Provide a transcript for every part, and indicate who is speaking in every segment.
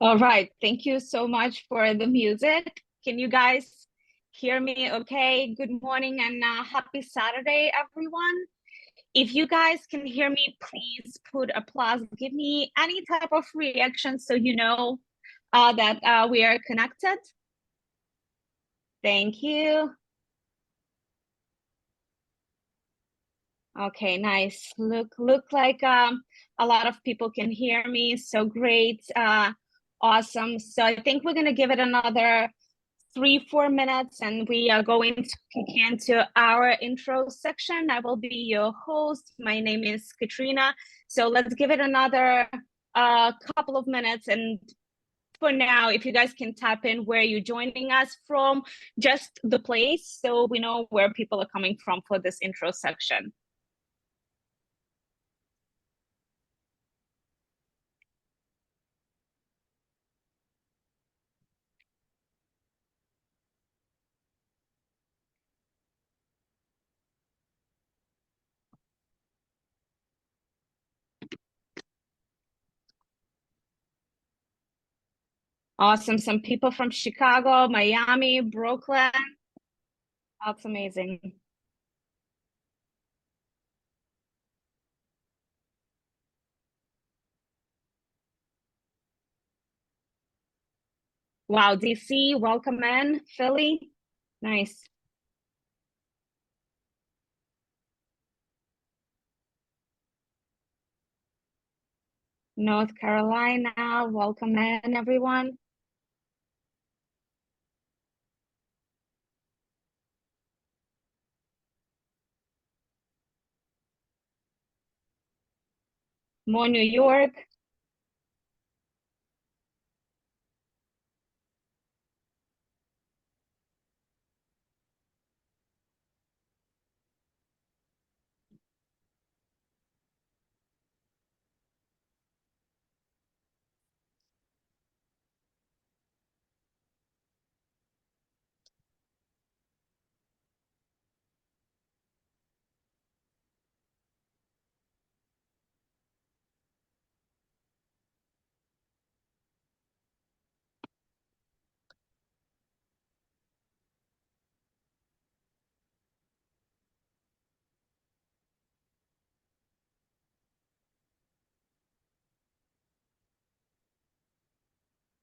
Speaker 1: All right, thank you so much for the music. Can you guys hear me okay? Good morning and happy Saturday, everyone. If you guys can hear me, please put applause. Give me any type of reaction so you know that we are connected. Thank you. Okay, nice. Look like a lot of people can hear me. So great. Awesome. So I think we're gonna give it another 3-4 minutes and we are going to kick into our intro section. I will be your host. My name is Katrina. So let's give it another couple of minutes. And for now, if you guys can tap in where you're joining us from, just the place, so we know where people are coming from for this intro section. Awesome. Some people from Chicago, Miami, Brooklyn. That's amazing. Wow, DC, welcome in. Philly, nice. North Carolina, welcome in, everyone. More New York.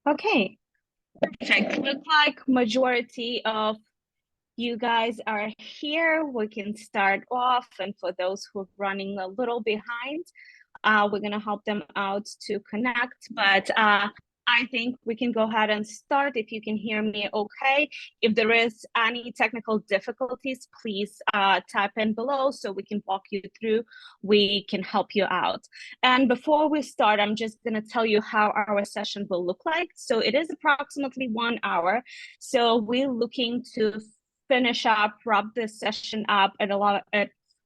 Speaker 1: Okay, perfect. Looks like majority of you guys are here. We can start off, and for those who are running a little behind, we're gonna help them out to connect, but I think we can go ahead and start if you can hear me okay. If there is any technical difficulties, please type in below so we can walk you through, we can help you out. And before we start, I'm just gonna tell you how our session will look like. So it is approximately 1 hour. So we're looking to finish up, wrap this session up at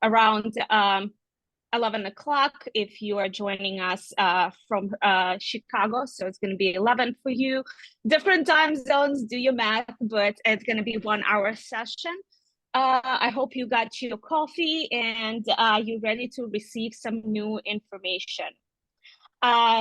Speaker 1: around 11 o'clock if you are joining us from Chicago. So it's going to be 11 for you. Different time zones, do your math, but it's going to be 1 hour session. I hope you got your coffee and you're ready to receive some new information.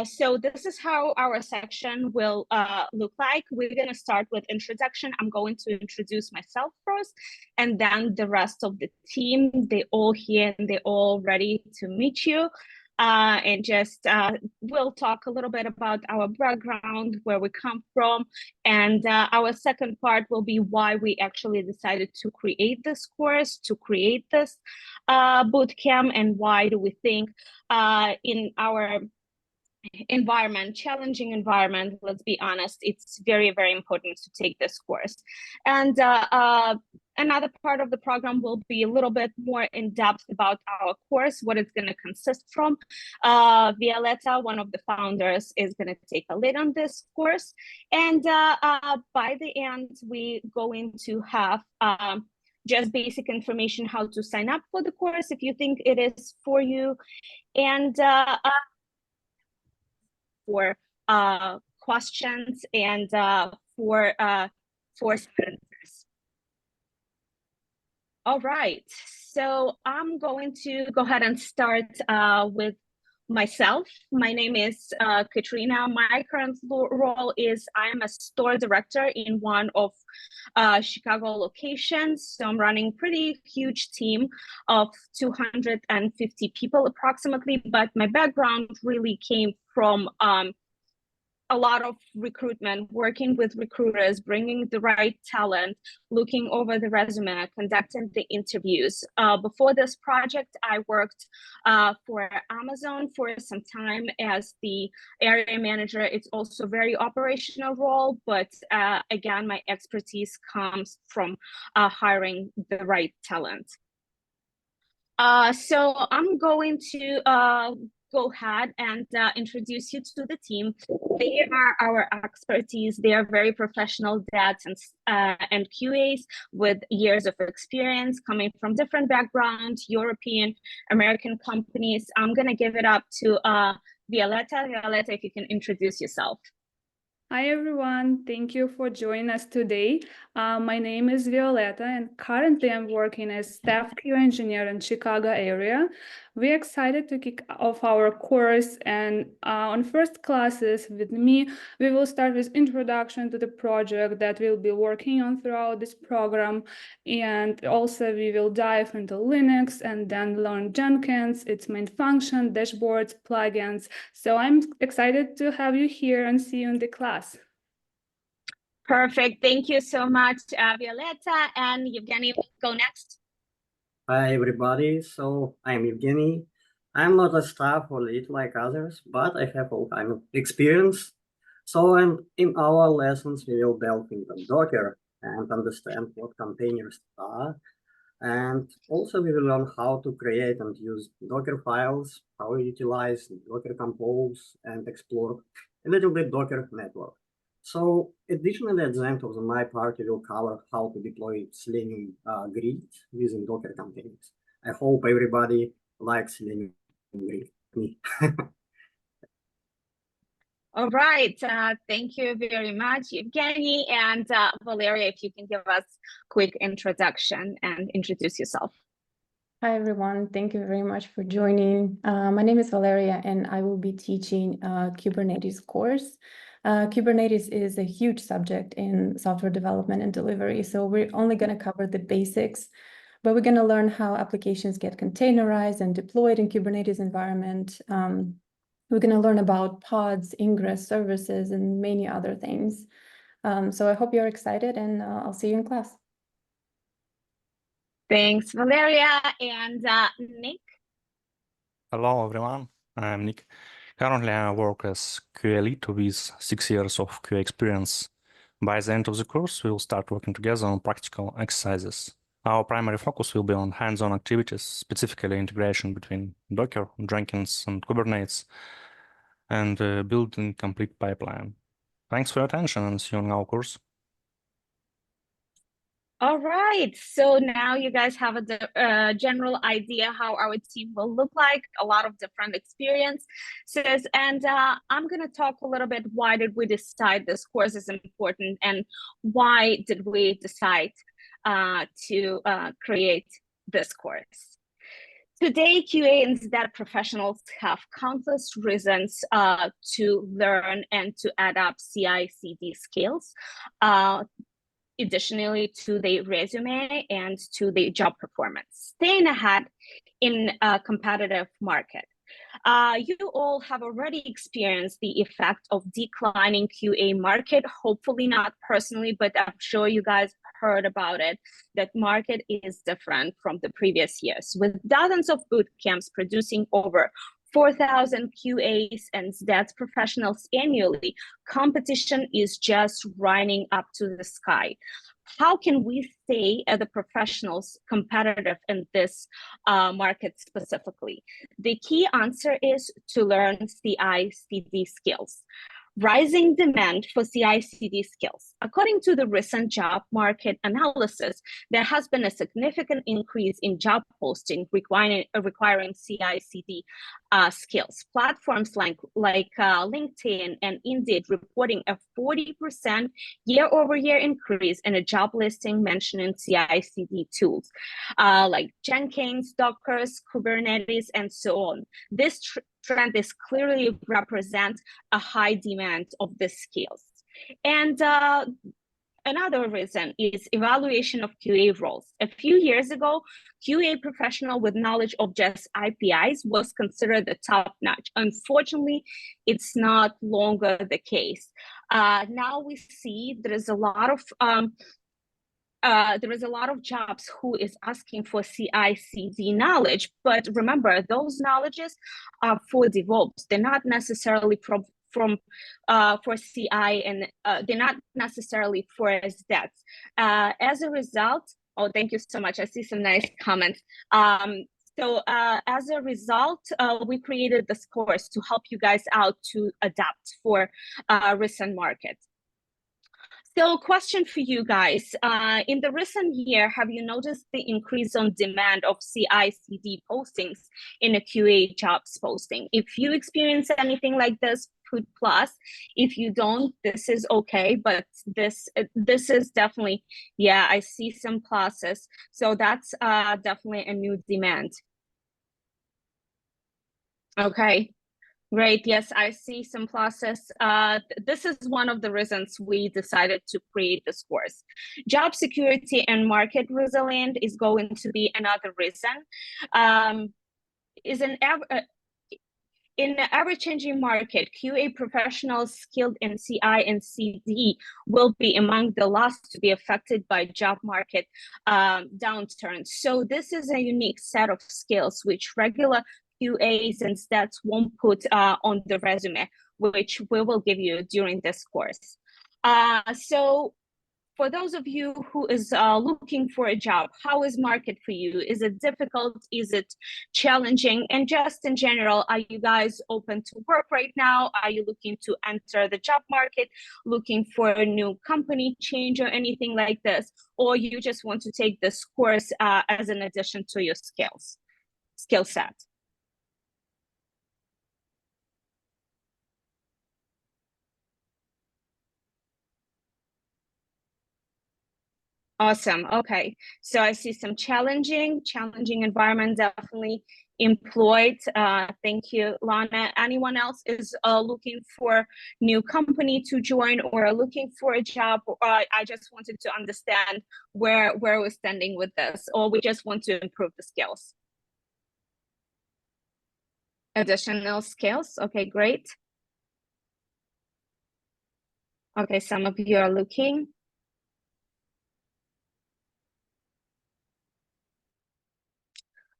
Speaker 1: So this is how our section will look like. We're going to start with introduction. I'm going to introduce myself first, and then the rest of the team. They all here and they're all ready to meet you. And just we'll talk a little bit about our background, where we come from, and our second part will be why we actually decided to create this course, to create this bootcamp, and why do we think in our environment, challenging environment, let's be honest, it's very, very important to take this course. And another part of the program will be a little bit more in depth about our course, what it's going to consist from. Violetta, one of the founders, is going to take a lead on this course. And by the end, we're going to have just basic information how to sign up for the course if you think it is for you. And for questions and for sentences. All right, so I'm going to go ahead and start with myself. My name is Katrina. My current role is I'm a store director in one of Chicago locations. So I'm running a pretty huge team of 250 people approximately, but my background really came from a lot of recruitment, working with recruiters, bringing the right talent, looking over the resume, conducting the interviews. Before this project, I worked for Amazon for some time as the area manager. It's also a very operational role, but again, my expertise comes from hiring the right talent. So I'm going to go ahead and introduce you to the team. They are our expertise. They are very professional DATs and QAs with years of experience coming from different backgrounds, European, American companies. I'm going to give it up to Violetta. Violetta, if you can introduce yourself.
Speaker 2: Hi everyone, thank you for joining us today. My name is Violetta and currently I'm working as staff QA engineer in Chicago area. We're excited to kick off our course, and on first classes with me, we will start with introduction to the project that we'll be working on throughout this program. And also we will dive into Linux and then learn Jenkins, its main function, dashboards, plugins. So I'm excited to have you here and see you in the class.
Speaker 1: Perfect. Thank you so much, Violetta. And Evgeny will go next.
Speaker 3: Hi, everybody. So I'm Evgeny. I'm not a staff or lead like others, but I have all kind of experience. So in our lessons, we will delve into Docker and understand what containers are. And also we will learn how to create and use Docker files, how we utilize Docker Compose, and explore a little bit Docker network. So additionally, at the end of my part, we will cover how to deploy Selenium grid using Docker containers. I hope everybody likes Selenium grid. Me.
Speaker 1: All right. Thank you very much, Evgeny. And Valeria, if you can give us a quick introduction and introduce yourself.
Speaker 4: Hi, everyone. Thank you very much for joining. My name is Valeria, and I will be teaching a Kubernetes course. Kubernetes is a huge subject in software development and delivery, so we're only going to cover the basics, but we're going to learn how applications get containerized and deployed in Kubernetes environment. We're going to learn about pods, ingress services, and many other things. So I hope you're excited, and I'll see you in class.
Speaker 1: Thanks, Valeria. And Nick?
Speaker 5: Hello, everyone. I'm Nick. Currently, I work as QA lead with 6 years of QA experience. By the end of the course, we will start working together on practical exercises. Our primary focus will be on hands-on activities, specifically integration between Docker, Jenkins, and Kubernetes, and building complete pipeline. Thanks for your attention and see you on our course.
Speaker 1: All right, so now you guys have a general idea how our team will look like, a lot of different experiences, and I'm going to talk a little bit why did we decide this course is important and why did we decide to create this course. Today, QA and SDET professionals have countless reasons to learn and to adapt CI/CD skills. Additionally to their resume and to their job performance, staying ahead in a competitive market. You all have already experienced the effect of declining QA market, hopefully not personally, but I'm sure you guys heard about it. That market is different from the previous years, with dozens of boot camps producing over 4,000 QAs and SDET professionals annually. Competition is just running up to the sky. How can we stay as the professionals competitive in this market specifically? The key answer is to learn CI/CD skills. Rising demand for CI/CD skills. According to the recent job market analysis, there has been a significant increase in job posting requiring CI/CD skills. Platforms like LinkedIn and Indeed reporting a 40% year-over-year increase in a job listing mentioning CI/CD tools like Jenkins, Docker, Kubernetes, and so on. This trend is clearly represent a high demand of the skills. And another reason is evaluation of QA roles. A few years ago, QA professional with knowledge of just APIs was considered the top notch. Unfortunately, it's not longer the case. Now we see there is a lot of jobs who is asking for CI/CD knowledge, but remember, those knowledges are for DevOps. They're not necessarily for CI, and they're not necessarily for SDET. As a result, oh, thank you so much. I see some nice comments. So as a result, we created this course to help you guys out to adapt for recent market. So question for you guys, in the recent year, have you noticed the increase on demand of CI/CD postings in a QA jobs posting? If you experience anything like this, put plus. If you don't, this is okay, but this is definitely, yeah, I see some pluses. So that's definitely a new demand. Okay. Great. Yes, I see some pluses. This is one of the reasons we decided to create this course. Job security and market resilient is going to be another reason. In the ever-changing market, QA professionals skilled in CI and CD will be among the last to be affected by job market downturn. So this is a unique set of skills which regular QAs and SDETs won't put on the resume, which we will give you during this course. So for those of you who is looking for a job, how is market for you? Is it difficult? Is it challenging? And just in general, are you guys open to work right now? Are you looking to enter the job market, looking for a new company change or anything like this? Or you just want to take this course as an addition to your skill set? Awesome. Okay. So I see some challenging environment, definitely employed. Thank you, Lana. Anyone else is looking for new company to join or looking for a job? I just wanted to understand where we're standing with this, or we just want to improve the skills. Additional skills. Okay, great. Okay, some of you are looking.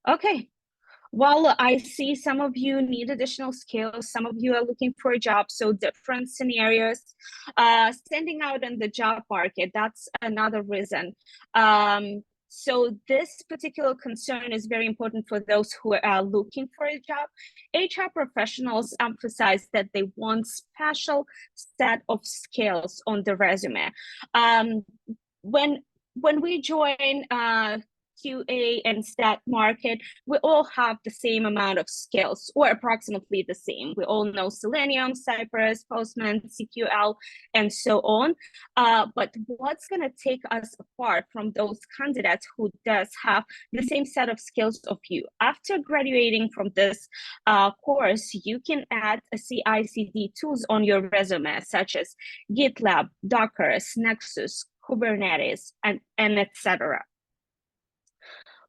Speaker 1: Okay, well, I see some of you need additional skills. Some of you are looking for a job, so different scenarios. Standing out in the job market, that's another reason. So this particular concern is very important for those who are looking for a job. HR professionals emphasize that they want special set of skills on the resume. When we join QA and SDET market, we all have the same amount of skills, or approximately the same. We all know Selenium, Cypress, Postman, CQL, and so on. But what's going to take us apart from those candidates who does have the same set of skills of you? After graduating from this course, you can add a CI/CD tools on your resume, such as GitLab, Docker, Nexus, Kubernetes, and etc.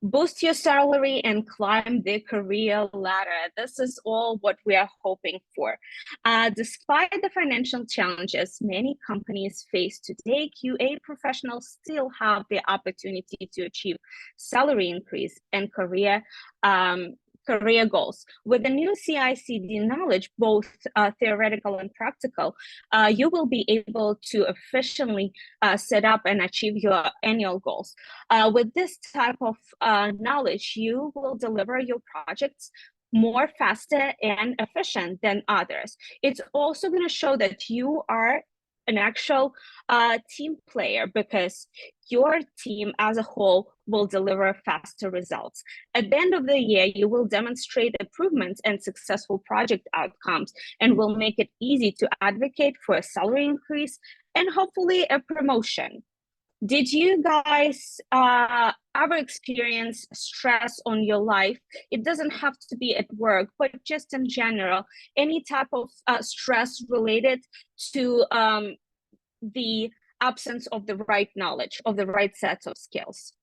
Speaker 1: Boost your salary and climb the career ladder. This is all what we are hoping for. Despite the financial challenges many companies face today, QA professionals still have the opportunity to achieve salary increase and career goals. With the new CI/CD knowledge, both theoretical and practical, you will be able to efficiently set up and achieve your annual goals. With this type of knowledge, you will deliver your projects more faster and efficient than others. It's also going to show that you are an actual team player, because your team as a whole will deliver faster results. At the end of the year, you will demonstrate improvements and successful project outcomes, and will make it easy to advocate for a salary increase and hopefully a promotion. Did you guys ever experience stress on your life? It doesn't have to be at work, but just in general, any type of stress related to the absence of the right knowledge, of the right sets of skills?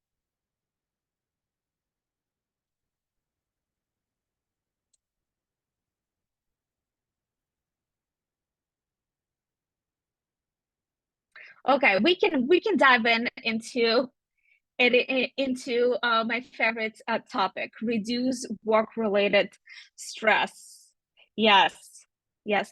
Speaker 1: Okay, we can dive into my favorite topic: reduce work-related stress. Yes,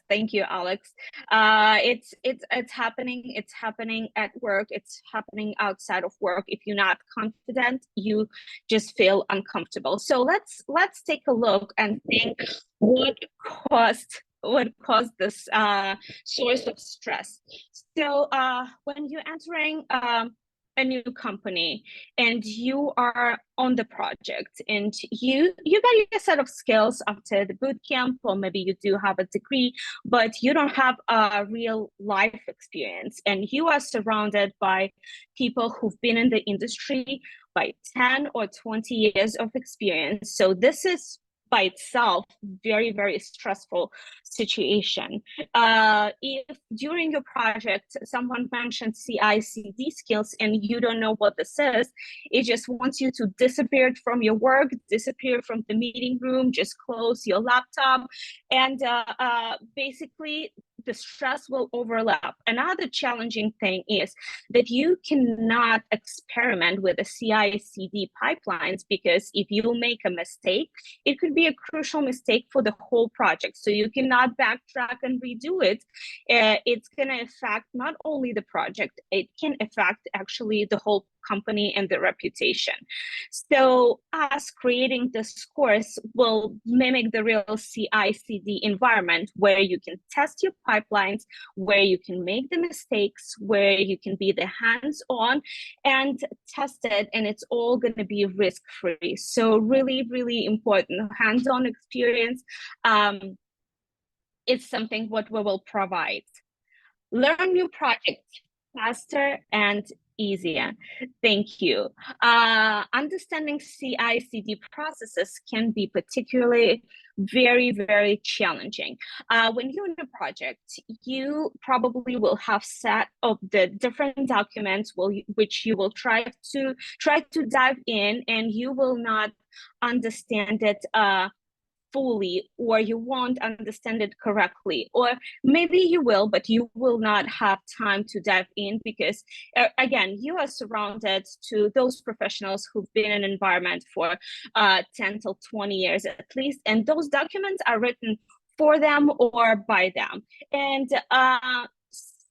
Speaker 1: thank you, Alex. It's happening. It's happening at work. It's happening outside of work. If you're not confident, you just feel uncomfortable. So let's take a look and think what caused this source of stress. So when you're entering a new company and you are on the project and you got your set of skills after the boot camp, or maybe you do have a degree, but you don't have a real life experience, and you are surrounded by people who've been in the industry by 10 or 20 years of experience. So this is by itself very, very stressful situation. If during your project someone mentioned CI/CD skills and you don't know what this is, it just wants you to disappear from your work, disappear from the meeting room, just close your laptop, and basically the stress will overlap. Another challenging thing is that you cannot experiment with the CI/CD pipelines, because if you make a mistake, it could be a crucial mistake for the whole project. So you cannot backtrack and redo it. It's going to affect not only the project, it can affect actually the whole company and the reputation. So us creating this course will mimic the real CI/CD environment, where you can test your pipelines, where you can make the mistakes, where you can be the hands-on and test it, and it's all going to be risk-free. So really, really important hands-on experience is something what we will provide. Learn new projects faster and easier. Thank you. Understanding CI/CD processes can be particularly very, very challenging. When you're in a project, you probably will have set of the different documents which you will try to dive in, and you will not understand it fully, or you won't understand it correctly, or maybe you will, but you will not have time to dive in, because again, you are surrounded to those professionals who've been in an environment for 10 till 20 years at least, and those documents are written for them or by them. And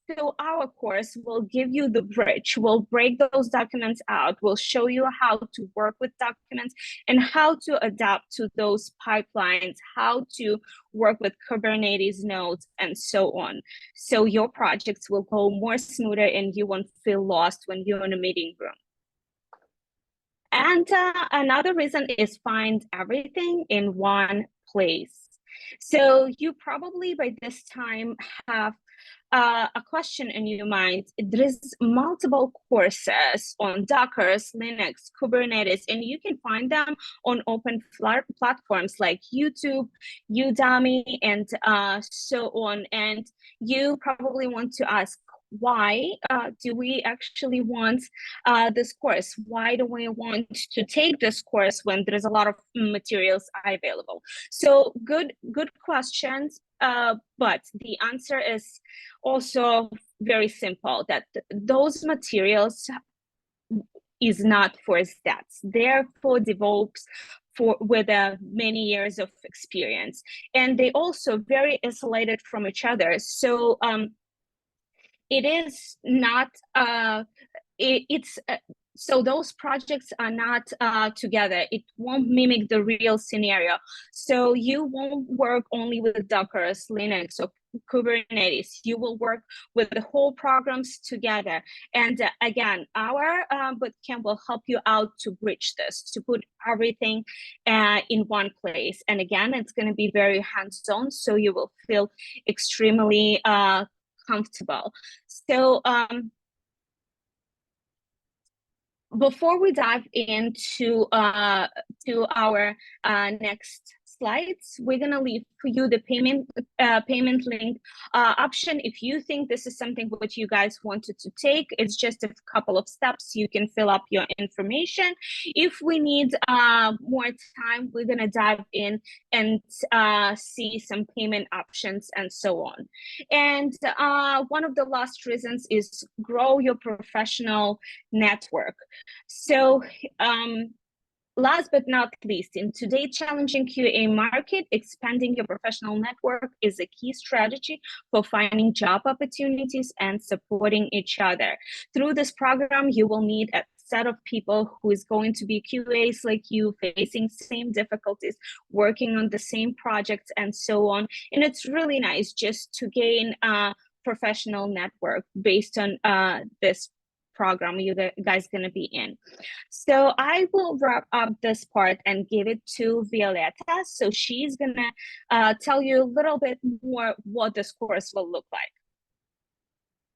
Speaker 1: so our course will give you the bridge, we'll break those documents out, we'll show you how to work with documents and how to adapt to those pipelines, how to work with Kubernetes nodes, and so on. So your projects will go more smoother and you won't feel lost when you're in a meeting room. And another reason is find everything in one place. So you probably by this time have a question in your mind. There's multiple courses on Docker, Linux, Kubernetes, and you can find them on open platforms like YouTube, Udemy, and so on. And you probably want to ask, why do we actually want this course? Why do we want to take this course when there's a lot of materials available? So good questions, but the answer is also very simple, that those materials is not for SDETs. They're for DevOps with many years of experience. And they also very isolated from each other. So it is not, so those projects are not together. It won't mimic the real scenario. So you won't work only with Docker, Linux, or Kubernetes. You will work with the whole programs together. And again, our bootcamp will help you out to bridge this, to put everything in one place. And again, it's going to be very hands-on, so you will feel extremely comfortable. So Before we dive into to our next slides, we're gonna leave for you the payment link option. If you think this is something that you guys wanted to take, it's just a couple of steps. You can fill up your information. If we need more time, we're gonna dive in and see some payment options and so on. And one of the last reasons is grow your professional network. So last but not least, in today's challenging QA market, expanding your professional network is a key strategy for finding job opportunities and supporting each other. Through this program, you will meet a set of people who is going to be QAs like you, facing same difficulties, working on the same projects and so on. And it's really nice just to gain a professional network based on this program you guys gonna be in. So I will wrap up this part and give it to Violeta. So she's gonna tell you a little bit more what this course will look like.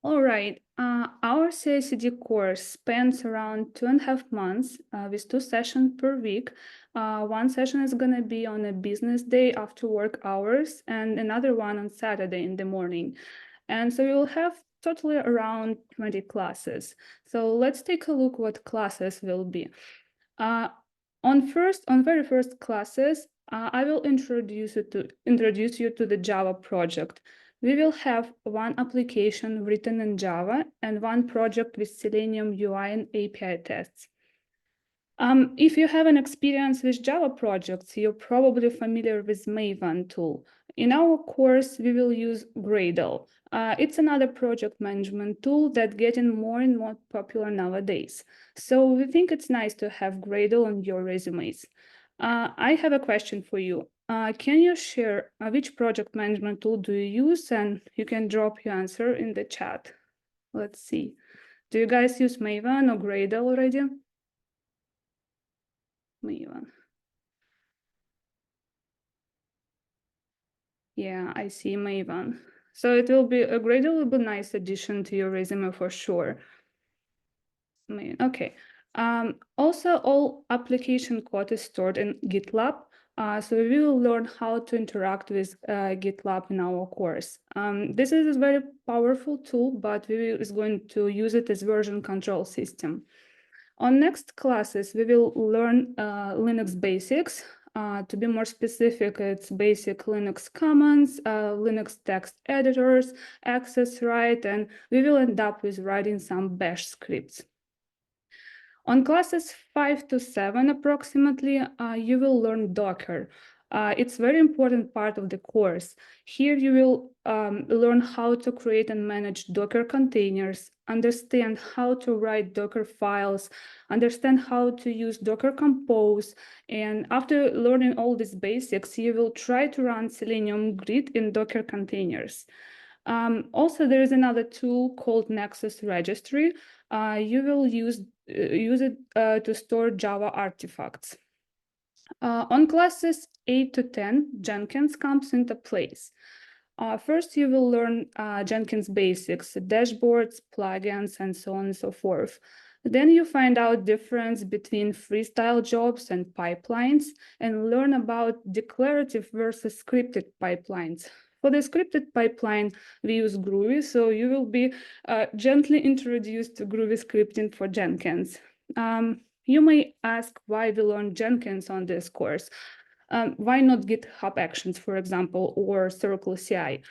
Speaker 2: All right, our CI/CD course spans around 2.5 months with 2 sessions per week. One session is gonna be on a business day after work hours and another one on Saturday in the morning. And so we will have totally around 20 classes. So let's take a look what classes will be. On very first classes, I will introduce you to the Java project. We will have one application written in Java and one project with Selenium UI and API tests. If you have an experience with Java projects, you're probably familiar with Maven tool. In our course, we will use Gradle. It's another project management tool that's getting more and more popular nowadays. So we think it's nice to have Gradle on your resumes. I have a question for you. Can you share which project management tool do you use? And you can drop your answer in the chat. Let's see. Do you guys use Maven or Gradle already? Maven. Yeah, I see Maven. So it will be a Gradle will be a nice addition to your resume for sure. Okay. Also, all application code is stored in GitLab. So we will learn how to interact with GitLab in our course. This is a very powerful tool, but we is going to use it as version control system. On next classes, we will learn Linux basics. To be more specific, it's basic Linux commands, Linux text editors, access right, and we will end up with writing some bash scripts. On classes 5 to 7 approximately, you will learn Docker. It's a very important part of the course. Here you will learn how to create and manage Docker containers, understand how to write Docker files, understand how to use Docker Compose, and after learning all these basics, you will try to run Selenium Grid in Docker containers. Also, there is another tool called Nexus Registry. You will use it to store Java artifacts. On classes 8 to 10, Jenkins comes into place. First, you will learn Jenkins basics, dashboards, plugins, and so on and so forth. Then you find out difference between freestyle jobs and pipelines and learn about declarative versus scripted pipelines. For the scripted pipeline, we use Groovy, so you will be gently introduced to Groovy scripting for Jenkins. You may ask why we learn Jenkins on this course. Why not GitHub Actions, for example, or Circle CI?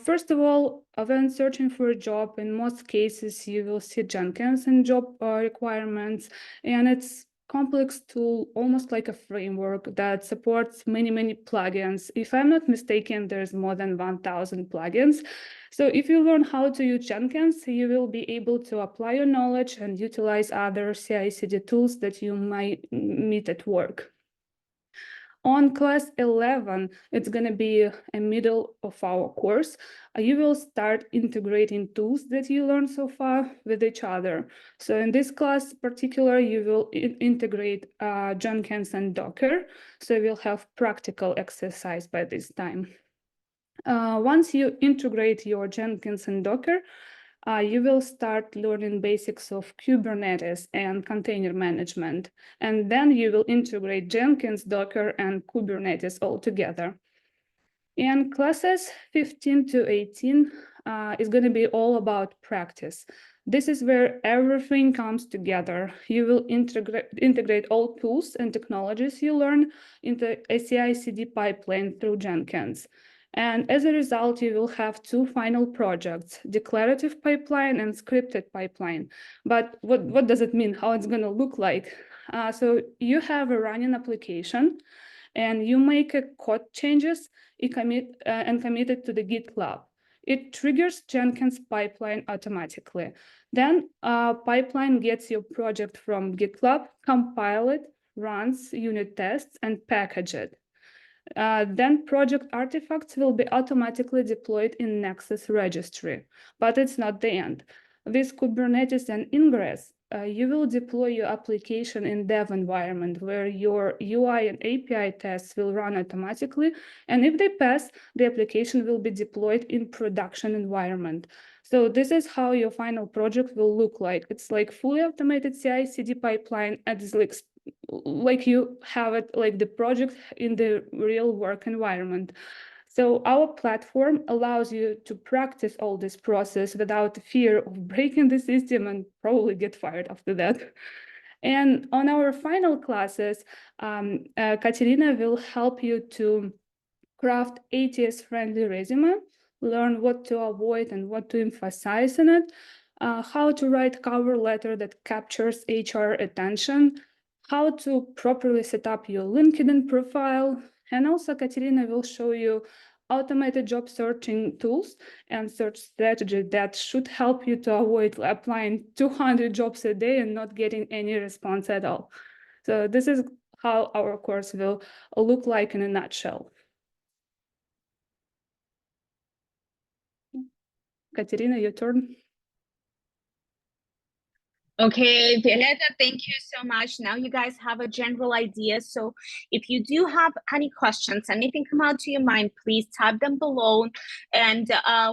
Speaker 2: First of all, when searching for a job, in most cases, you will see Jenkins in job requirements, and it's complex tool, almost like a framework that supports many plugins. If I'm not mistaken, there's more than 1,000 plugins. So if you learn how to use Jenkins, you will be able to apply your knowledge and utilize other CI/CD tools that you might meet at work. On class 11, it's going to be a middle of our course. You will start integrating tools that you learned so far with each other. So in this class in particular, you will integrate Jenkins and Docker. So we'll have practical exercise by this time. Once you integrate your Jenkins and Docker, you will start learning basics of Kubernetes and container management. And then you will integrate Jenkins, Docker, and Kubernetes all together. And classes 15 to 18 is going to be all about practice. This is where everything comes together. You will integrate all tools and technologies you learn into a CI/CD pipeline through Jenkins. And as a result, you will have two final projects, declarative pipeline and scripted pipeline. But what does it mean? How it's going to look like? So you have a running application, and you make a code changes and commit it to the GitLab. It triggers Jenkins pipeline automatically. Then pipeline gets your project from GitLab, compile it, runs unit tests, and package it. Then project artifacts will be automatically deployed in Nexus registry, but it's not the end. With Kubernetes and Ingress, you will deploy your application in dev environment where your UI and API tests will run automatically. And if they pass, the application will be deployed in production environment. So this is how your final project will look like. It's like fully automated CI/CD pipeline, and it's like you have it like the project in the real work environment. So our platform allows you to practice all this process without fear of breaking the system and probably get fired after that. And on our final classes, Katerina will help you to craft ATS-friendly resume, learn what to avoid and what to emphasize in it, how to write cover letter that captures HR attention, how to properly set up your LinkedIn profile. And also Katerina will show you automated job searching tools and search strategy that should help you to avoid applying 200 jobs a day and not getting any response at all. So this is how our course will look like in a nutshell. Katerina, your turn.
Speaker 1: Okay, Violeta, thank you so much. Now you guys have a general idea. So if you do have any questions, anything come out to your mind, please type them below, and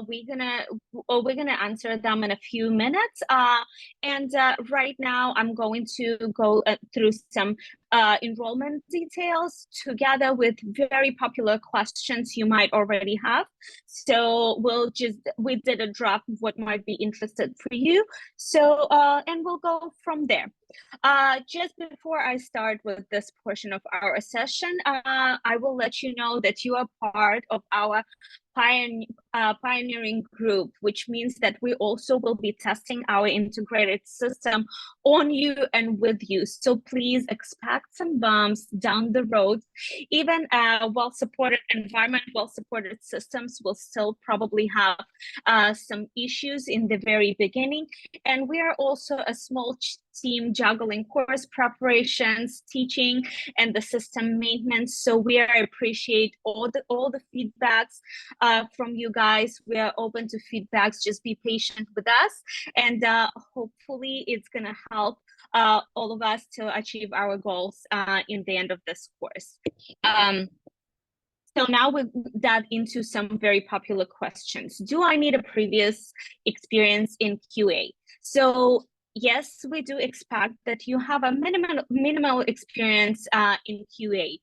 Speaker 1: we're gonna answer them in a few minutes. Right now I'm going to go through some enrollment details together with very popular questions you might already have. So we did a draft of what might be interested for you. So and we'll go from there. Just before I start with this portion of our session, I will let you know that you are part of our pioneering group, which means that we also will be testing our integrated system on you and with you. So please expect some bumps down the road. Even well-supported environment, well-supported systems will still probably have some issues in the very beginning. And we are also a small team juggling course preparations, teaching, and the system maintenance. So we appreciate all the feedbacks from you guys. We are open to feedbacks. Just be patient with us, and hopefully it's gonna help all of us to achieve our goals in the end of this course. So now we'll dive into some very popular questions. Do I need a previous experience in QA? So yes, we do expect that you have a minimal experience in QA.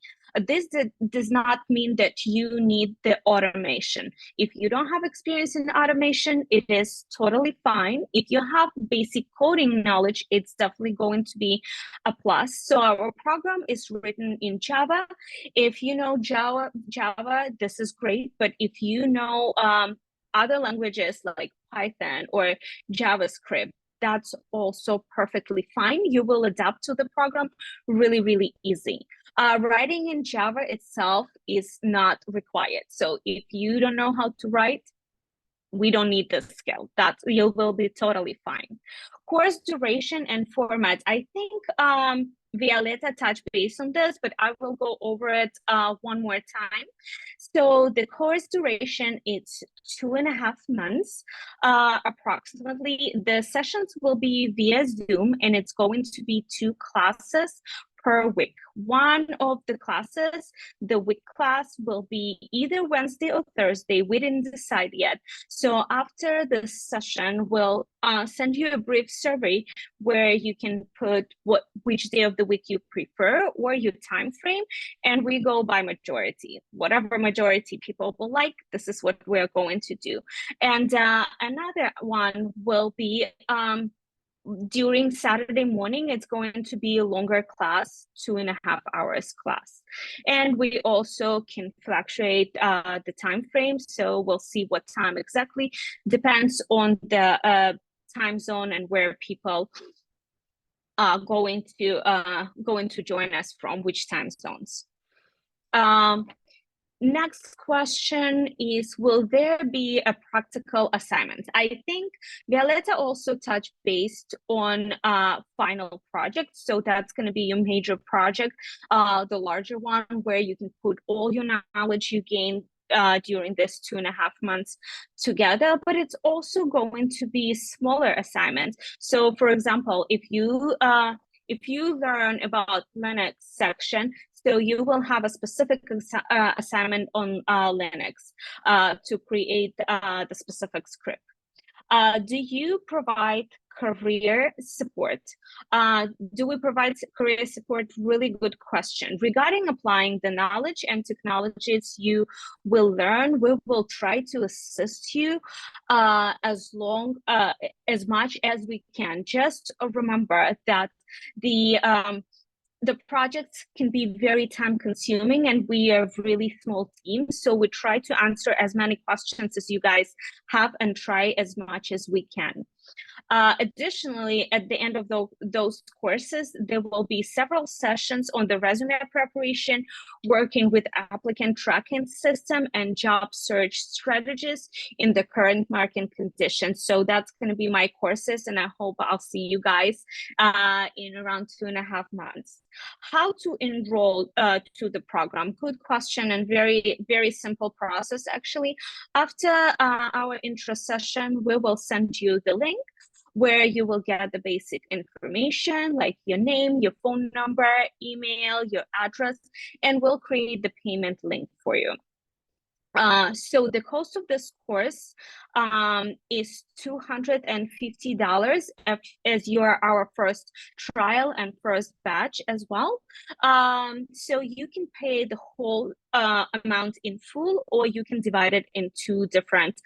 Speaker 1: This does not mean that you need the automation. If you don't have experience in automation, it is totally fine. If you have basic coding knowledge, it's definitely going to be a plus. So our program is written in Java. If you know Java, this is great. But if you know other languages like Python or JavaScript, that's also perfectly fine. You will adapt to the program really, really easy. Writing in Java itself is not required. So if you don't know how to write, we don't need this skill. That you will be totally fine. Course duration and format. I think Violeta touched base on this, but I will go over it one more time. So the course duration is 2.5 months, approximately. The sessions will be via Zoom, and it's going to be 2 classes per week. One of the classes, the week class, will be either Wednesday or Thursday. We didn't decide yet. So after the session, we'll send you a brief survey where you can put which day of the week you prefer or your time frame, and we go by majority. Whatever majority people will like, this is what we're going to do. And another one will be during Saturday morning. It's going to be a longer class, 2.5 hours class. And we also can fluctuate the time frame. So we'll see what time exactly, depends on the time zone and where people are going to join us from, which time zones. Next question is, will there be a practical assignment? I think Violeta also touched based on final project. So that's going to be your major project, the larger one where you can put all your knowledge you gained during this 2.5 months together, but it's also going to be smaller assignments. So for example, if you learn about Linux section, so you will have a specific assignment on Linux to create the specific script. Do you provide career support? Do we provide career support? Really good question. Regarding applying the knowledge and technologies you will learn, we will try to assist you as much as we can. Just remember that the projects can be very time consuming, and we are a really small team. So we try to answer as many questions as you guys have and try as much as we can. Additionally, at the end of those courses, there will be several sessions on the resume preparation, working with applicant tracking system and job search strategies in the current market conditions. So that's going to be my courses, and I hope I'll see you guys in around 2.5 months. How to enroll to the program? Good question, and very, very simple process, actually. After our intro session, we will send you the link where you will get the basic information like your name, your phone number, email, your address, and we'll create the payment link for you. So the cost of this course is $250 as you are our first trial and first batch as well. So you can pay the whole amount in full, or you can divide it in 2 different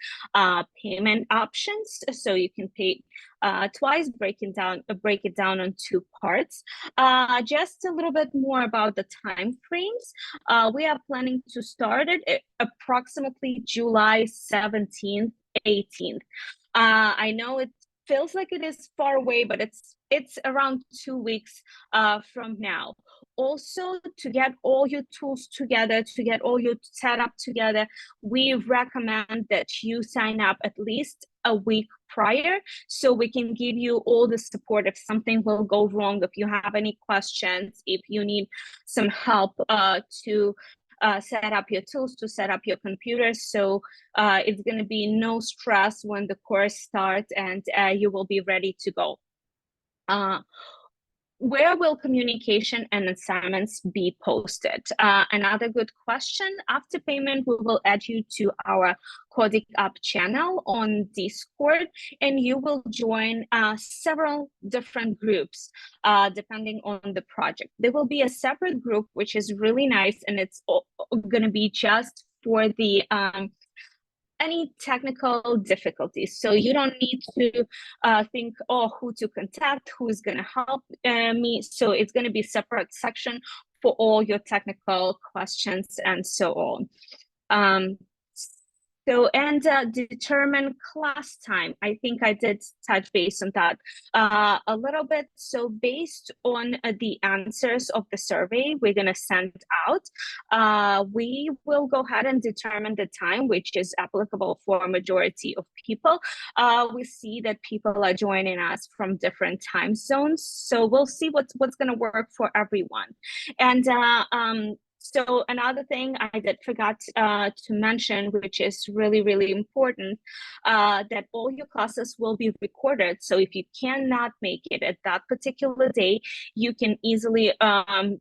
Speaker 1: payment options. So you can pay twice, break it down on 2 parts. Just a little bit more about the time frames. We are planning to start it approximately July 17th, 18th. I know it feels like it is far away, but it's around 2 weeks from now. Also, to get all your tools together, to get all your setup together, we recommend that you sign up at least a week prior, so we can give you all the support if something will go wrong, if you have any questions, if you need some help to set up your tools, to set up your computer. So it's going to be no stress when the course starts, and you will be ready to go. Where will communication and assignments be posted? Another good question. After payment, we will add you to our CodikUp channel on Discord, and you will join several different groups depending on the project. There will be a separate group, which is really nice, and it's going to be just for the any technical difficulties. So you don't need to think, oh, who to contact, who is going to help me. So it's going to be a separate section for all your technical questions and so on. And determine class time. I think I did touch base on that a little bit. So based on the answers of the survey we're going to send out, we will go ahead and determine the time which is applicable for a majority of people. We see that people are joining us from different time zones, so we'll see what's going to work for everyone. And So another thing I did forgot to mention, which is really, really important, that all your classes will be recorded. So if you cannot make it at that particular day, you can easily go